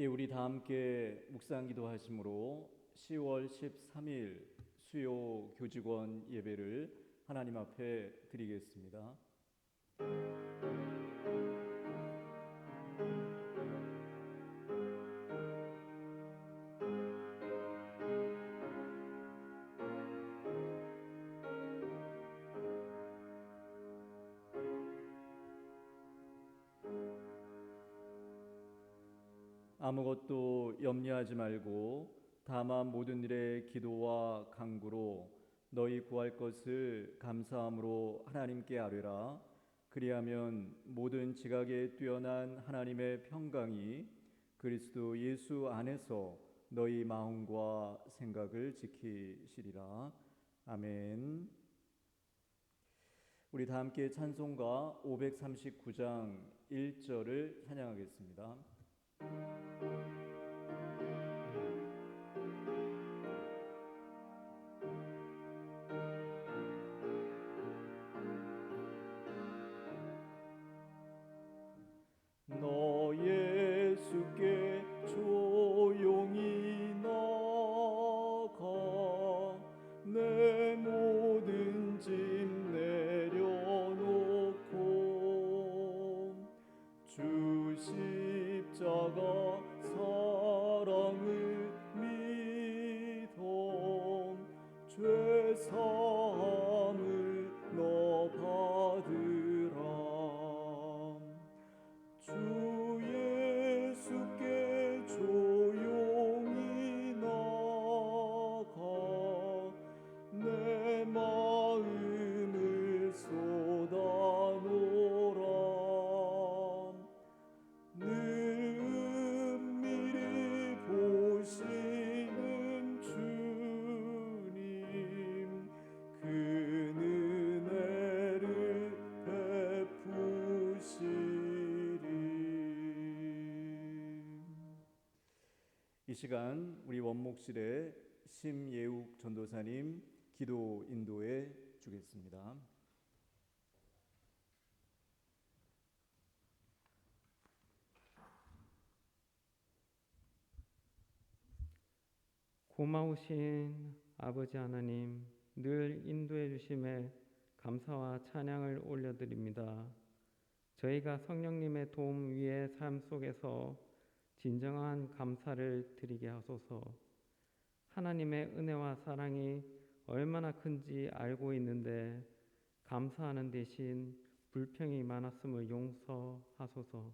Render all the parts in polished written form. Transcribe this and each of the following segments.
예, 우리 다 함께 묵상 기도하심으로 10월 13일 수요 교직원 예배를 하나님 앞에 드리겠습니다. 아무것도 염려하지 말고 다만 모든 일에 기도와 간구로 너희 구할 것을 감사함으로 하나님께 아뢰라. 그리하면 모든 지각에 뛰어난 하나님의 평강이 그리스도 예수 안에서 너희 마음과 생각을 지키시리라. 아멘. 우리 다 함께 찬송가 539장 1절을 찬양하겠습니다. 너 예수께 조용히 나가 내 모든 짐 내려놓고 주 십자가 사랑을 믿어 죄 사함을 너 받으라. 주 예수께 조용히 나가 내 마음을 쏟아놓으라. 늘 은밀히 보시는 주님 그 은혜를 베푸시리. 이 시간 우리 원목실의 심예욱 전도사님 기도 인도해 주겠습니다. 고마우신 아버지 하나님, 늘 인도해 주심에 감사와 찬양을 올려드립니다. 저희가 성령님의 도움 위에 삶 속에서 진정한 감사를 드리게 하소서. 하나님의 은혜와 사랑이 얼마나 큰지 알고 있는데 감사하는 대신 불평이 많았음을 용서하소서.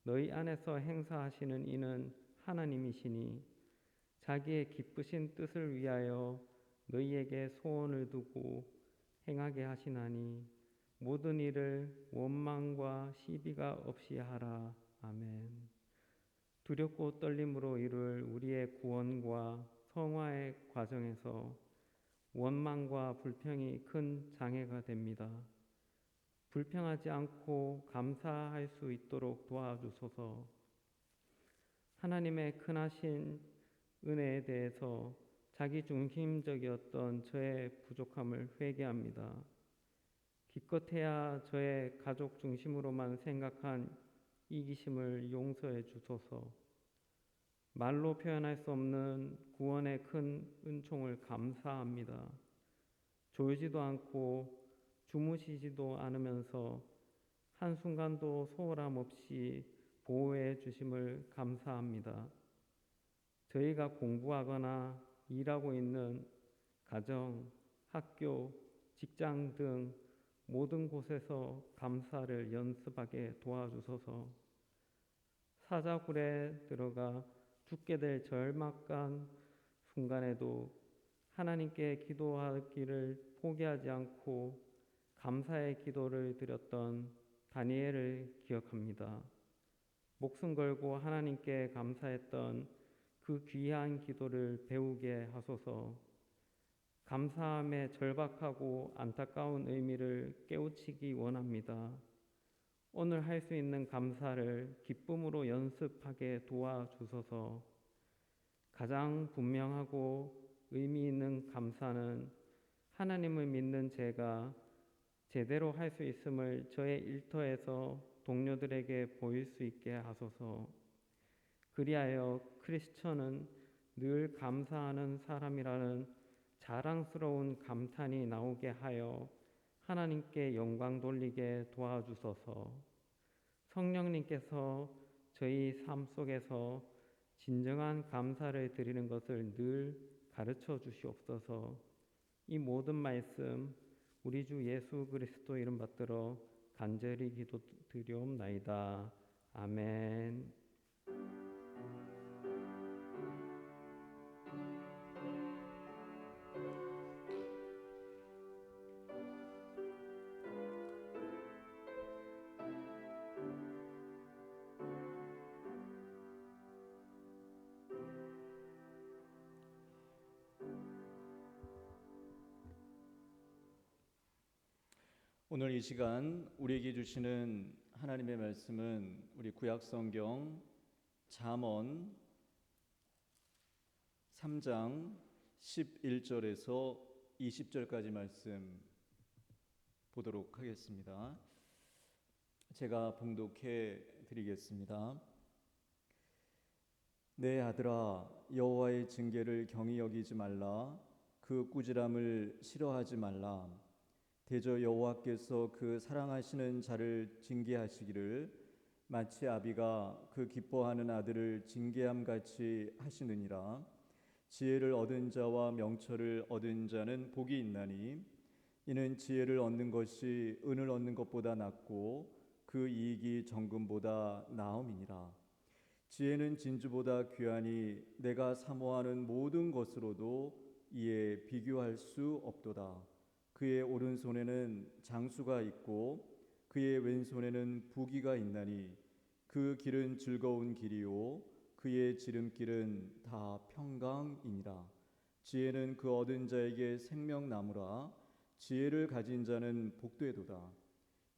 너희 안에서 행사하시는 이는 하나님이시니 자기의 기쁘신 뜻을 위하여 너희에게 소원을 두고 행하게 하시나니 모든 일을 원망과 시비가 없이 하라. 아멘. 두렵고 떨림으로 이룰 우리의 구원과 성화의 과정에서 원망과 불평이 큰 장애가 됩니다. 불평하지 않고 감사할 수 있도록 도와주소서. 하나님의 크나신 은혜에 대해서 자기중심적이었던 저의 부족함을 회개합니다. 기껏해야 저의 가족 중심으로만 생각한 이기심을 용서해 주소서. 말로 표현할 수 없는 구원의 큰 은총을 감사합니다. 졸지도 않고 주무시지도 않으면서 한순간도 소홀함 없이 보호해 주심을 감사합니다. 저희가 공부하거나 일하고 있는 가정, 학교, 직장 등 모든 곳에서 감사를 연습하게 도와주소서. 사자굴에 들어가 죽게 될 절망한 순간에도 하나님께 기도하기를 포기하지 않고 감사의 기도를 드렸던 다니엘을 기억합니다. 목숨 걸고 하나님께 감사했던 그 귀한 기도를 배우게 하소서. 감사함의 절박하고 안타까운 의미를 깨우치기 원합니다. 오늘 할 수 있는 감사를 기쁨으로 연습하게 도와주소서. 가장 분명하고 의미 있는 감사는 하나님을 믿는 제가 제대로 할 수 있음을 저의 일터에서 동료들에게 보일 수 있게 하소서. 그리하여 크리스천은 늘 감사하는 사람이라는 자랑스러운 감탄이 나오게 하여 하나님께 영광 돌리게 도와주소서. 성령님께서 저희 삶 속에서 진정한 감사를 드리는 것을 늘 가르쳐 주시옵소서. 이 모든 말씀 우리 주 예수 그리스도 이름 받들어 간절히 기도드리옵나이다. 아멘. 오늘 이 시간 우리에게 주시는 하나님의 말씀은 우리 구약성경 잠언 3장 11절에서 20절까지 말씀 보도록 하겠습니다. 제가 봉독해 드리겠습니다. 내 아들아, 여호와의 징계를 경히 여기지 말라. 그 꾸지람을 싫어하지 말라. 대저 여호와께서 그 사랑하시는 자를 징계하시기를 마치 아비가 그 기뻐하는 아들을 징계함 같이 하시느니라. 지혜를 얻은 자와 명철을 얻은 자는 복이 있나니 이는 지혜를 얻는 것이 은을 얻는 것보다 낫고 그 이익이 정금보다 나음이니라. 지혜는 진주보다 귀하니 내가 사모하는 모든 것으로도 이에 비교할 수 없도다. 그의 오른손에는 장수가 있고 그의 왼손에는 부귀가 있나니 그 길은 즐거운 길이요 그의 지름길은 다 평강이니라. 지혜는 그 얻은 자에게 생명나무라. 지혜를 가진 자는 복되도다.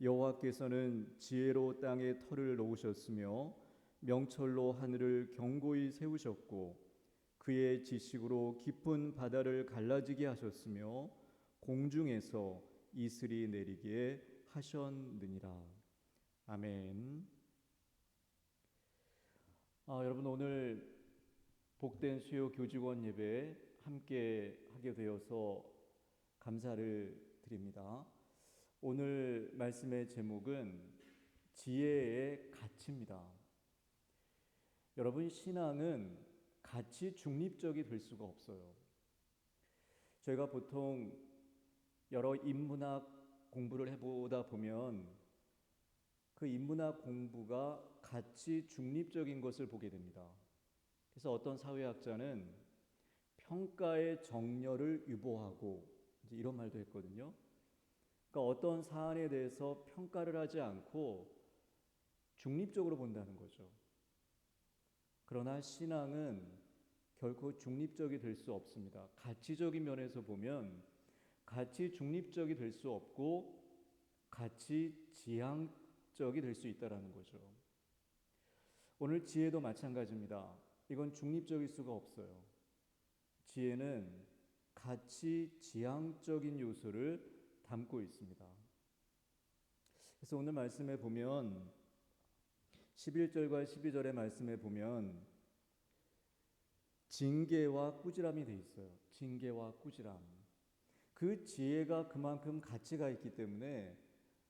여호와께서는 지혜로 땅에 터를 놓으셨으며 명철로 하늘을 견고히 세우셨고 그의 지식으로 깊은 바다를 갈라지게 하셨으며 공중에서 이슬이 내리게 하셨느니라. 아멘. 여러분, 오늘 복된 수요 교직원 예배 함께 하게 되어서 감사를 드립니다. 오늘 말씀의 제목은 지혜의 가치입니다. 여러분, 신앙은 가치 중립적이 될 수가 없어요. 저희가 보통 여러 인문학 공부를 해보다 보면 그 인문학 공부가 가치 중립적인 것을 보게 됩니다. 그래서 어떤 사회학자는 평가의 정렬을 유보하고 이런 말도 했거든요. 그러니까 어떤 사안에 대해서 평가를 하지 않고 중립적으로 본다는 거죠. 그러나 신앙은 결코 중립적이 될 수 없습니다. 가치적인 면에서 보면 가치 중립적이 될 수 없고 가치 지향적이 될 수 있다는 거죠. 오늘 지혜도 마찬가지입니다. 이건 중립적일 수가 없어요. 지혜는 가치 지향적인 요소를 담고 있습니다. 그래서 오늘 말씀에 보면 11절과 12절의 말씀에 보면 징계와 꾸지람이 돼 있어요. 징계와 꾸지람. 그 지혜가 그만큼 가치가 있기 때문에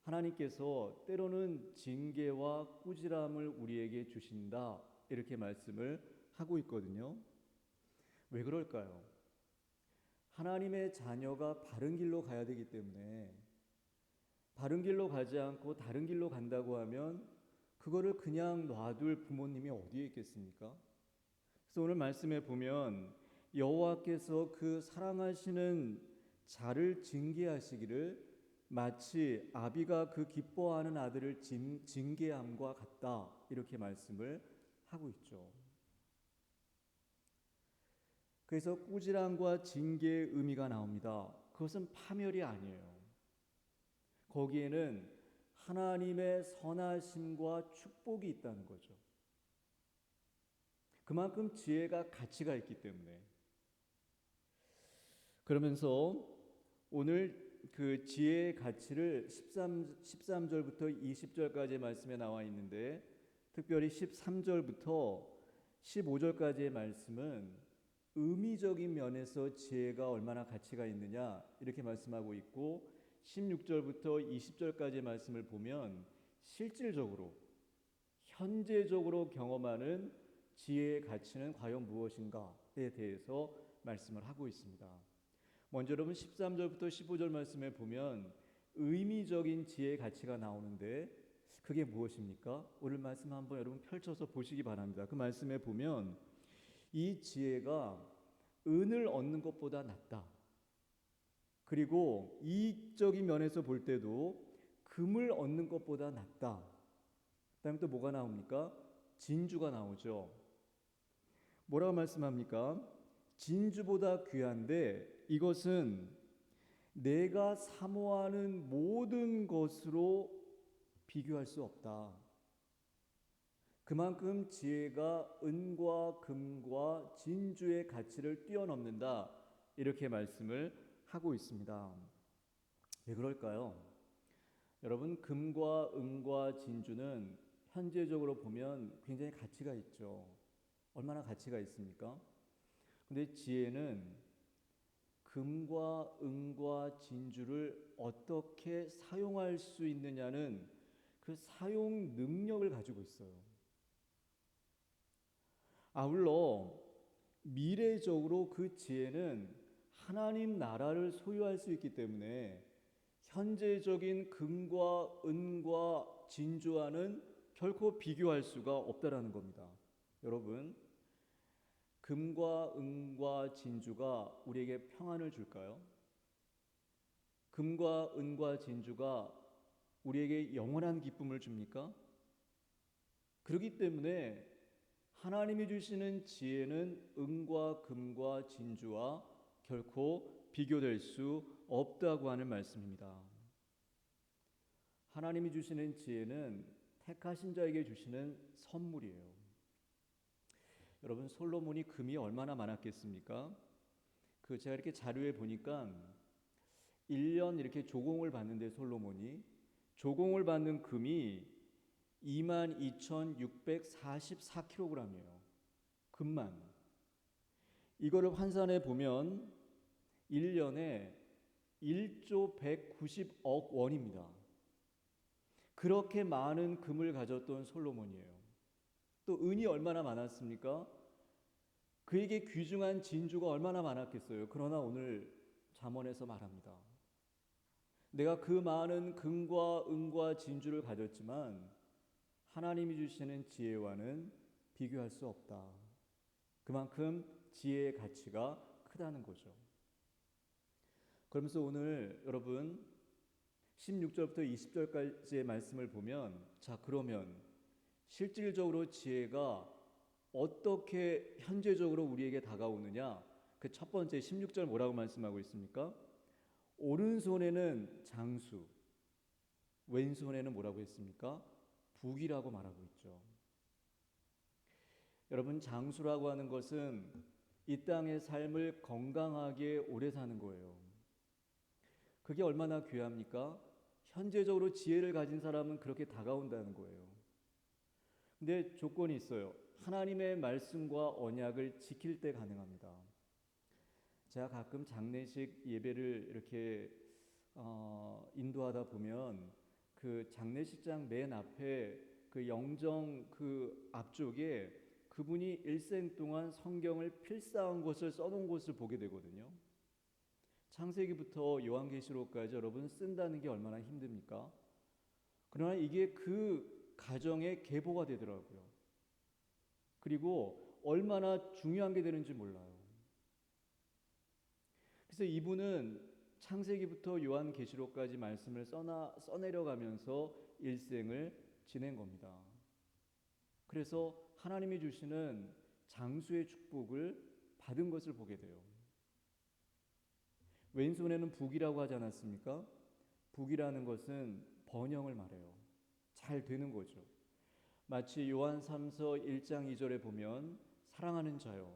하나님께서 때로는 징계와 꾸지람을 우리에게 주신다, 이렇게 말씀을 하고 있거든요. 왜 그럴까요? 하나님의 자녀가 바른 길로 가야 되기 때문에 바른 길로 가지 않고 다른 길로 간다고 하면 그거를 그냥 놔둘 부모님이 어디에 있겠습니까? 그래서 오늘 말씀에 보면 여호와께서 그 사랑하시는 자를 징계하시기를 마치 아비가 그 기뻐하는 아들을 징계함과 같다, 이렇게 말씀을 하고 있죠. 그래서 꾸지람과 징계의 의미가 나옵니다. 그것은 파멸이 아니에요. 거기에는 하나님의 선하심과 축복이 있다는 거죠. 그만큼 지혜가 가치가 있기 때문에. 그러면서 오늘 그 지혜의 가치를 13절부터 20절까지의 말씀에 나와 있는데 특별히 13절부터 15절까지의 말씀은 의미적인 면에서 지혜가 얼마나 가치가 있느냐 이렇게 말씀하고 있고 16절부터 20절까지의 말씀을 보면 실질적으로 현재적으로 경험하는 지혜의 가치는 과연 무엇인가에 대해서 말씀을 하고 있습니다. 먼저 여러분 13절부터 15절 말씀에 보면 의미적인 지혜의 가치가 나오는데 그게 무엇입니까? 오늘 말씀 한번 여러분 펼쳐서 보시기 바랍니다. 그 말씀에 보면 이 지혜가 은을 얻는 것보다 낫다. 그리고 이익적인 면에서 볼 때도 금을 얻는 것보다 낫다. 그다음에 또 뭐가 나옵니까? 진주가 나오죠. 뭐라고 말씀합니까? 진주보다 귀한데 이것은 내가 사모하는 모든 것으로 비교할 수 없다. 그만큼 지혜가 은과 금과 진주의 가치를 뛰어넘는다. 이렇게 말씀을 하고 있습니다. 왜 그럴까요? 여러분, 금과 은과 진주는 현재적으로 보면 굉장히 가치가 있죠. 얼마나 가치가 있습니까? 근데 지혜는 금과 은과 진주를 어떻게 사용할 수 있느냐는 그 사용 능력을 가지고 있어요. 아울러 미래적으로 그 지혜는 하나님 나라를 소유할 수 있기 때문에 현재적인 금과 은과 진주와는 결코 비교할 수가 없다라는 겁니다. 여러분, 금과 은과 진주가 우리에게 평안을 줄까요? 금과 은과 진주가 우리에게 영원한 기쁨을 줍니까? 그렇기 때문에 하나님이 주시는 지혜는 은과 금과 진주와 결코 비교될 수 없다고 하는 말씀입니다. 하나님이 주시는 지혜는 택하신 자에게 주시는 선물이에요. 여러분, 솔로몬이 금이 얼마나 많았겠습니까? 제가 이렇게 자료에 보니까 1년 이렇게 조공을 받는데 솔로몬이 조공을 받는 금이 22,644kg이에요. 금만. 이거를 환산해 보면 1년에 1조 190억 원입니다. 그렇게 많은 금을 가졌던 솔로몬이에요. 또 은이 얼마나 많았습니까? 그에게 귀중한 진주가 얼마나 많았겠어요. 그러나 오늘 잠언에서 말합니다. 내가 그 많은 금과 은과 진주를 가졌지만 하나님이 주시는 지혜와는 비교할 수 없다. 그만큼 지혜의 가치가 크다는 거죠. 그러면서 오늘 여러분 16절부터 20절까지의 말씀을 보면 그러면 실질적으로 지혜가 어떻게 현재적으로 우리에게 다가오느냐? 그 첫 번째 16절 뭐라고 말씀하고 있습니까? 오른손에는 장수, 왼손에는 뭐라고 했습니까? 북이라고 말하고 있죠. 여러분, 장수라고 하는 것은 이 땅의 삶을 건강하게 오래 사는 거예요. 그게 얼마나 귀합니까? 현재적으로 지혜를 가진 사람은 그렇게 다가온다는 거예요. 근데 조건이 있어요. 하나님의 말씀과 언약을 지킬 때 가능합니다. 제가 가끔 장례식 예배를 이렇게 인도하다 보면 그 장례식장 맨 앞에 그 영정 그 앞쪽에 그분이 일생 동안 성경을 필사한 것을 써놓은 것을 보게 되거든요. 창세기부터 요한계시록까지 여러분 쓴다는 게 얼마나 힘듭니까? 그러나 이게 그 가정의 계보가 되더라고요. 그리고 얼마나 중요한 게 되는지 몰라요. 그래서 이분은 창세기부터 요한계시록까지 말씀을 써내려가면서 일생을 지낸 겁니다. 그래서 하나님이 주시는 장수의 축복을 받은 것을 보게 돼요. 왼손에는 북이라고 하지 않았습니까? 북이라는 것은 번영을 말해요. 잘 되는 거죠. 마치 요한 3서 1장 2절에 보면 사랑하는 자여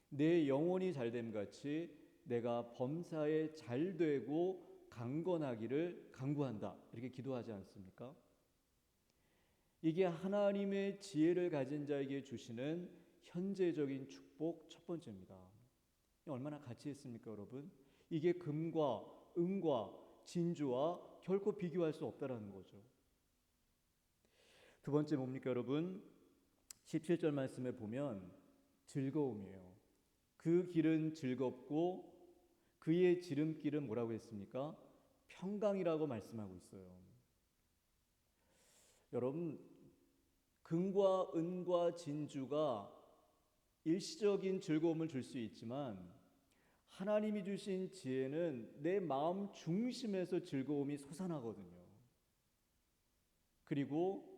내 영혼이 잘됨 같이 내가 범사에 잘되고 강건하기를 간구한다. 이렇게 기도하지 않습니까? 이게 하나님의 지혜를 가진 자에게 주시는 현재적인 축복 첫 번째입니다. 얼마나 가치 있습니까, 여러분? 이게 금과 은과 진주와 결코 비교할 수 없다라는 거죠. 두 번째 뭡니까, 여러분? 17절 말씀에 보면 즐거움이에요. 그 길은 즐겁고 그의 지름길은 뭐라고 했습니까? 평강이라고 말씀하고 있어요. 여러분, 금과 은과 진주가 일시적인 즐거움을 줄 수 있지만 하나님이 주신 지혜는 내 마음 중심에서 즐거움이 솟아나거든요. 그리고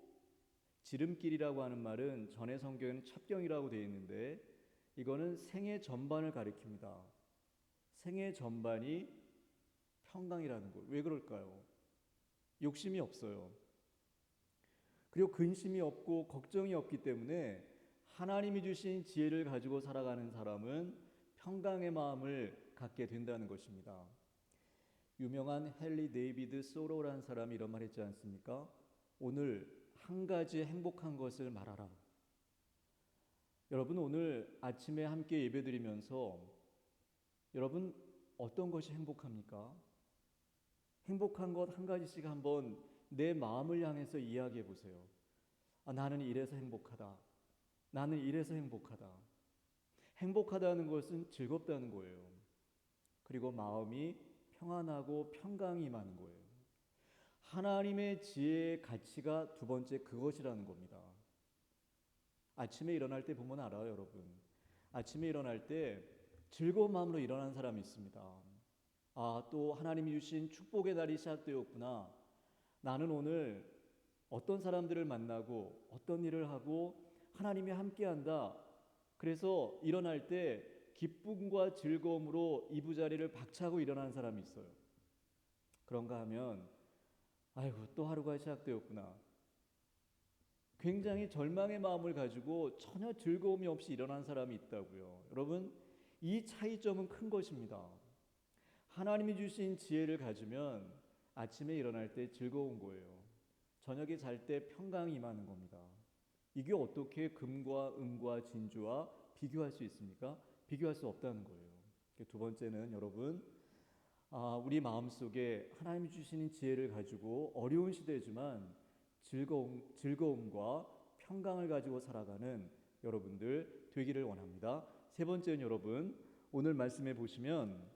지름길이라고 하는 말은 전의 성경에는 첩경이라고 되어 있는데 이거는 생애 전반을 가리킵니다. 생애 전반이 평강이라는 거. 왜 그럴까요? 욕심이 없어요. 그리고 근심이 없고 걱정이 없기 때문에 하나님이 주신 지혜를 가지고 살아가는 사람은 평강의 마음을 갖게 된다는 것입니다. 유명한 헨리 데이비드 소로라는 사람이 이런 말 했지 않습니까? 오늘 한 가지 행복한 것을 말하라. 여러분, 오늘 아침에 함께 예배드리면서 여러분 어떤 것이 행복합니까? 행복한 것 한 가지씩 한번 내 마음을 향해서 이야기해 보세요. 나는 이래서 행복하다. 나는 이래서 행복하다. 행복하다는 것은 즐겁다는 거예요. 그리고 마음이 평안하고 평강이 임하는 거예요. 하나님의 지혜의 가치가 두 번째 그것이라는 겁니다. 아침에 일어날 때 보면 알아요, 여러분. 아침에 일어날 때 즐거운 마음으로 일어나는 사람이 있습니다. 또 하나님이 주신 축복의 날이 시작되었구나. 나는 오늘 어떤 사람들을 만나고 어떤 일을 하고 하나님이 함께한다. 그래서 일어날 때 기쁨과 즐거움으로 이부자리를 박차고 일어나는 사람이 있어요. 그런가 하면 아이고 또 하루가 시작되었구나. 굉장히 절망의 마음을 가지고 전혀 즐거움이 없이 일어난 사람이 있다고요. 여러분, 이 차이점은 큰 것입니다. 하나님이 주신 지혜를 가지면 아침에 일어날 때 즐거운 거예요. 저녁에 잘 때 평강이 임하는 겁니다. 이게 어떻게 금과 은과 진주와 비교할 수 있습니까? 비교할 수 없다는 거예요. 두 번째는 여러분, 우리 마음속에 하나님이 주시는 지혜를 가지고 어려운 시대지만 즐거움과 평강을 가지고 살아가는 여러분들 되기를 원합니다. 세 번째는 여러분, 오늘 말씀해 보시면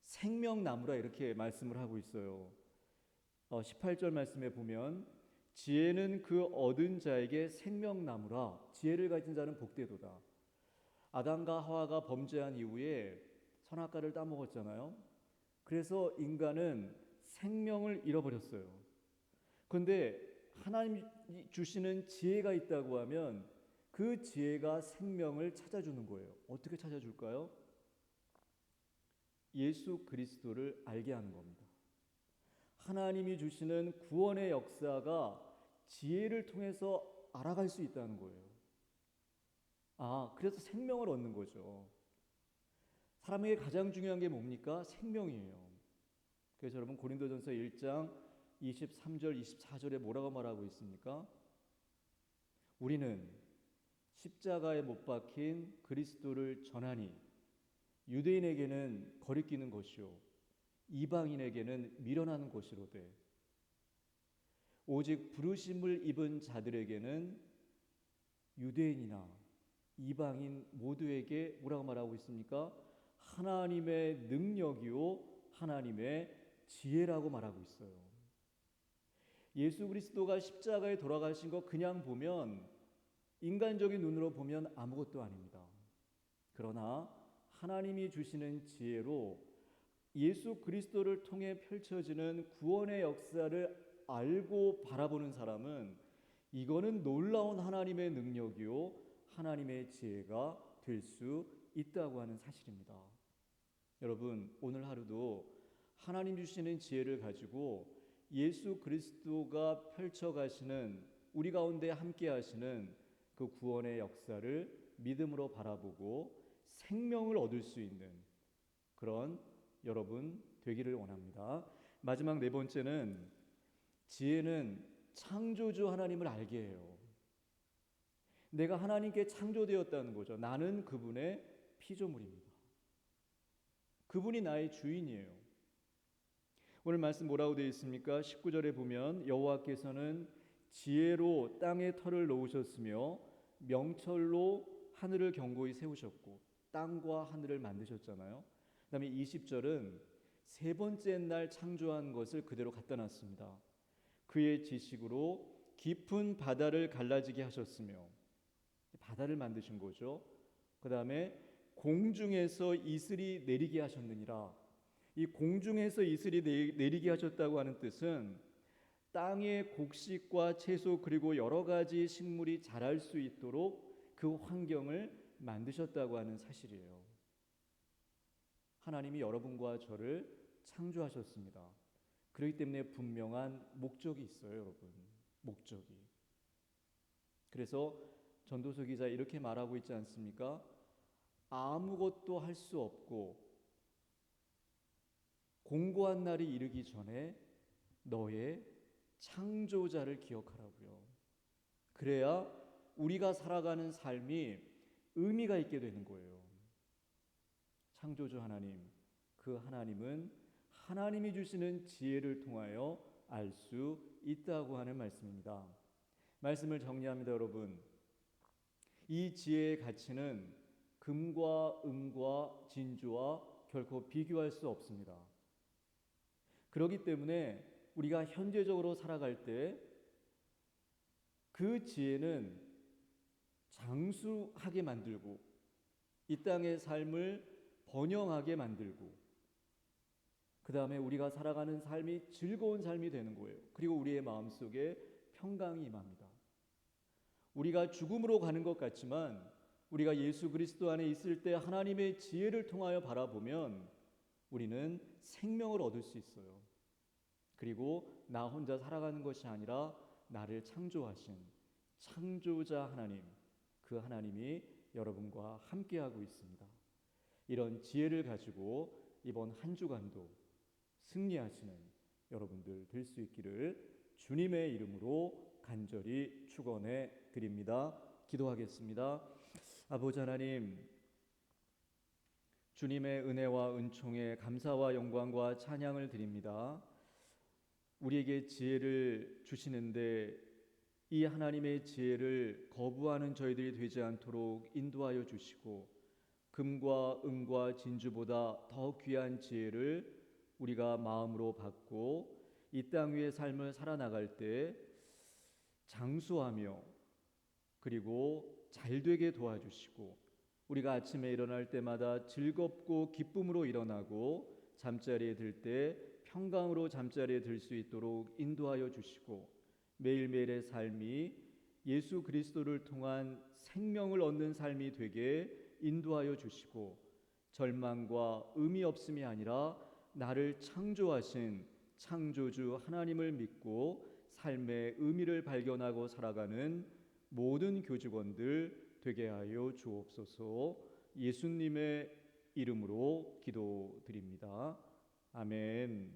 생명나무라 이렇게 말씀을 하고 있어요. 18절 말씀에 보면 지혜는 그 얻은 자에게 생명나무라. 지혜를 가진 자는 복되도다. 아담과 하와가 범죄한 이후에 선악과를 따먹었잖아요. 그래서 인간은 생명을 잃어버렸어요. 그런데 하나님이 주시는 지혜가 있다고 하면 그 지혜가 생명을 찾아주는 거예요. 어떻게 찾아줄까요? 예수 그리스도를 알게 하는 겁니다. 하나님이 주시는 구원의 역사가 지혜를 통해서 알아갈 수 있다는 거예요. 그래서 생명을 얻는 거죠. 사람에게 가장 중요한 게 뭡니까? 생명이에요. 그래서 여러분 고린도전서 1장 23절 24절에 뭐라고 말하고 있습니까? 우리는 십자가에 못 박힌 그리스도를 전하니 유대인에게는 거리끼는 것이요 이방인에게는 미련한 것이로되 오직 부르심을 입은 자들에게는 유대인이나 이방인 모두에게 뭐라고 말하고 있습니까? 하나님의 능력이요 하나님의 지혜라고 말하고 있어요. 예수 그리스도가 십자가에 돌아가신 거 그냥 보면 인간적인 눈으로 보면 아무것도 아닙니다. 그러나 하나님이 주시는 지혜로 예수 그리스도를 통해 펼쳐지는 구원의 역사를 알고 바라보는 사람은 이거는 놀라운 하나님의 능력이요 하나님의 지혜가 될 수 있다고 하는 사실입니다. 여러분, 오늘 하루도 하나님 주시는 지혜를 가지고 예수 그리스도가 펼쳐가시는 우리 가운데 함께 하시는 그 구원의 역사를 믿음으로 바라보고 생명을 얻을 수 있는 그런 여러분 되기를 원합니다. 마지막 네 번째는 지혜는 창조주 하나님을 알게 해요. 내가 하나님께 창조되었다는 거죠. 나는 그분의 피조물입니다. 그분이 나의 주인이에요. 오늘 말씀 뭐라고 되어 있습니까? 19절에 보면 여호와께서는 지혜로 땅에 터를 놓으셨으며 명철로 하늘을 견고히 세우셨고 땅과 하늘을 만드셨잖아요. 그다음에 20절은 세 번째 날 창조한 것을 그대로 갖다 놨습니다. 그의 지식으로 깊은 바다를 갈라지게 하셨으며 바다를 만드신 거죠. 그다음에 공중에서 이슬이 내리게 하셨느니라. 이 공중에서 이슬이 내리게 하셨다고 하는 뜻은 땅의 곡식과 채소 그리고 여러 가지 식물이 자랄 수 있도록 그 환경을 만드셨다고 하는 사실이에요. 하나님이 여러분과 저를 창조하셨습니다. 그렇기 때문에 분명한 목적이 있어요, 여러분. 목적이. 그래서 전도서 기자 이렇게 말하고 있지 않습니까? 아무것도 할 수 없고 공고한 날이 이르기 전에 너의 창조자를 기억하라고요. 그래야 우리가 살아가는 삶이 의미가 있게 되는 거예요. 창조주 하나님, 그 하나님은 하나님이 주시는 지혜를 통하여 알 수 있다고 하는 말씀입니다. 말씀을 정리합니다, 여러분. 이 지혜의 가치는 금과 은과 진주와 결코 비교할 수 없습니다. 그렇기 때문에 우리가 현재적으로 살아갈 때 그 지혜는 장수하게 만들고 이 땅의 삶을 번영하게 만들고 그 다음에 우리가 살아가는 삶이 즐거운 삶이 되는 거예요. 그리고 우리의 마음속에 평강이 임합니다. 우리가 죽음으로 가는 것 같지만 우리가 예수 그리스도 안에 있을 때 하나님의 지혜를 통하여 바라보면 우리는 생명을 얻을 수 있어요. 그리고 나 혼자 살아가는 것이 아니라 나를 창조하신 창조자 하나님, 그 하나님이 여러분과 함께하고 있습니다. 이런 지혜를 가지고 이번 한 주간도 승리하시는 여러분들 될 수 있기를 주님의 이름으로 간절히 축원해 드립니다. 기도하겠습니다. 아버지 하나님, 주님의 은혜와 은총에 감사와 영광과 찬양을 드립니다. 우리에게 지혜를 주시는데 이 하나님의 지혜를 거부하는 저희들이 되지 않도록 인도하여 주시고 금과 은과 진주보다 더 귀한 지혜를 우리가 마음으로 받고 이 땅 위의 삶을 살아나갈 때 장수하며 그리고 잘되게 도와주시고 우리가 아침에 일어날 때마다 즐겁고 기쁨으로 일어나고 잠자리에 들 때 평강으로 잠자리에 들 수 있도록 인도하여 주시고 매일매일의 삶이 예수 그리스도를 통한 생명을 얻는 삶이 되게 인도하여 주시고 절망과 의미 없음이 아니라 나를 창조하신 창조주 하나님을 믿고 삶의 의미를 발견하고 살아가는 모든 교직원들 되게 하여 주옵소서. 예수님의 이름으로 기도드립니다. 아멘.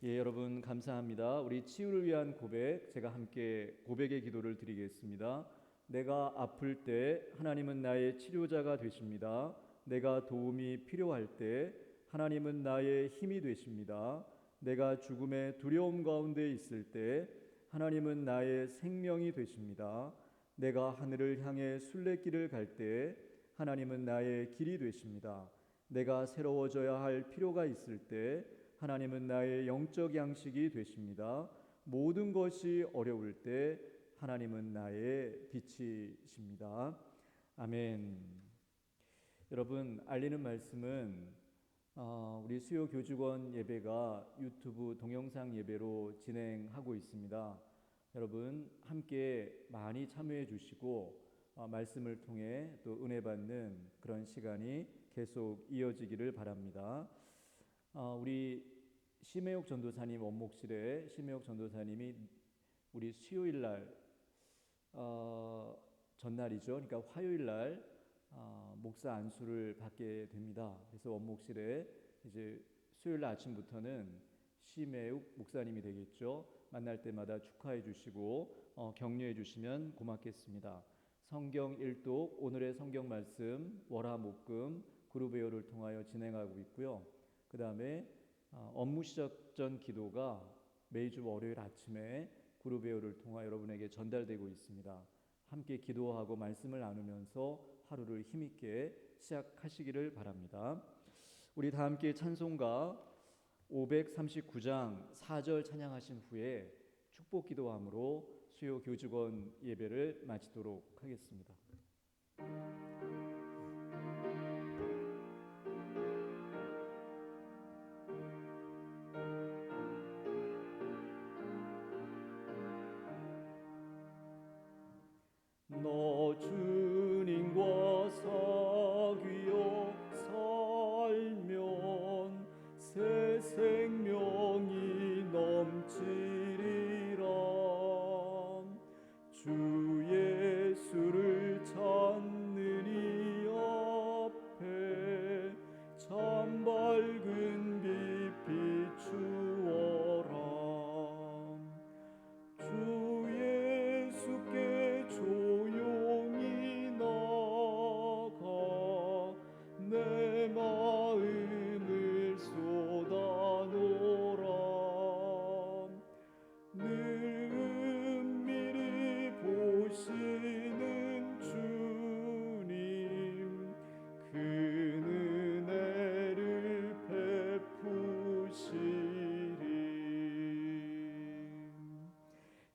예, 여러분 감사합니다. 우리 치유를 위한 고백, 제가 함께 고백의 기도를 드리겠습니다. 내가 아플 때 하나님은 나의 치료자가 되십니다. 내가 도움이 필요할 때 하나님은 나의 힘이 되십니다. 내가 죽음의 두려움 가운데 있을 때 하나님은 나의 생명이 되십니다. 내가 하늘을 향해 순례길을 갈 때 하나님은 나의 길이 되십니다. 내가 새로워져야 할 필요가 있을 때 하나님은 나의 영적 양식이 되십니다. 모든 것이 어려울 때 하나님은 나의 빛이십니다. 아멘. 여러분, 알리는 말씀은 우리 수요 교직원 예배가 유튜브 동영상 예배로 진행하고 있습니다. 여러분 함께 많이 참여해 주시고 말씀을 통해 또 은혜 받는 그런 시간이 계속 이어지기를 바랍니다. 우리 심혜옥 전도사님 원목실에 심혜옥 전도사님이 우리 수요일 날 전날이죠. 그러니까 화요일 날 목사 안수를 받게 됩니다. 그래서 원목실에 이제 수요일 날 아침부터는 심혜욱 목사님이 되겠죠. 만날 때마다 축하해 주시고 격려해 주시면 고맙겠습니다. 성경 일독 오늘의 성경 말씀 월화목금 그룹 회의를 통하여 진행하고 있고요. 그 다음에 업무 시작 전 기도가 매주 월요일 아침에 그룹 회의를 통하여 여러분에게 전달되고 있습니다. 함께 기도하고 말씀을 나누면서 하루를 힘있게 시작하시기를 바랍니다. 우리 다 함께 찬송가 539장 4절 찬양하신 후에 축복 기도함으로 수요 교직원 예배를 마치도록 하겠습니다. 너 주님과 사귀어 살면 새 생명이 넘치리라. 주 예수를 찾는 이 앞에 참 밝은 빛 비추어라. 주 예수께 조용히 나가 내 마음을 쏟아놓으라. 늘 은밀히 보시는 주님 그 은혜를 베푸시리.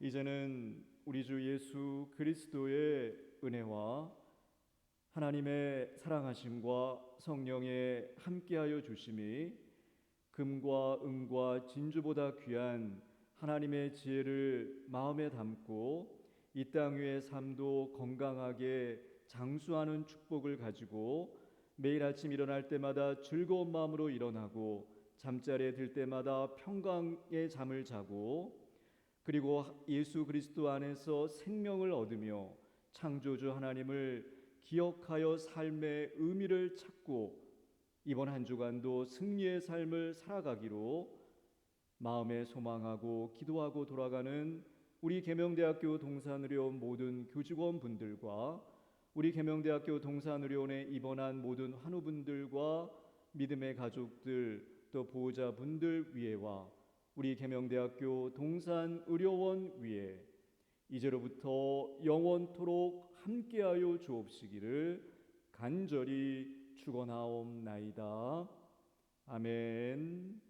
이제는 우리 주 예수 그리스도의 은혜와 하나님의 사랑하심과 성령의 함께하여 주심이 금과 은과 진주보다 귀한 하나님의 지혜를 마음에 담고 이 땅 위의 삶도 건강하게 장수하는 축복을 가지고 매일 아침 일어날 때마다 즐거운 마음으로 일어나고 잠자리에 들 때마다 평강의 잠을 자고 그리고 예수 그리스도 안에서 생명을 얻으며 창조주 하나님을 기억하여 삶의 의미를 찾고 이번 한 주간도 승리의 삶을 살아가기로 마음에 소망하고 기도하고 돌아가는 우리 계명대학교 동산의료원 모든 교직원분들과 우리 계명대학교 동산의료원에 입원한 모든 환우분들과 믿음의 가족들 또 보호자분들 위에와 우리 계명대학교 동산의료원 위에 이제로부터 영원토록 함께하여 주옵시기를 간절히 축원하옵나이다. 아멘.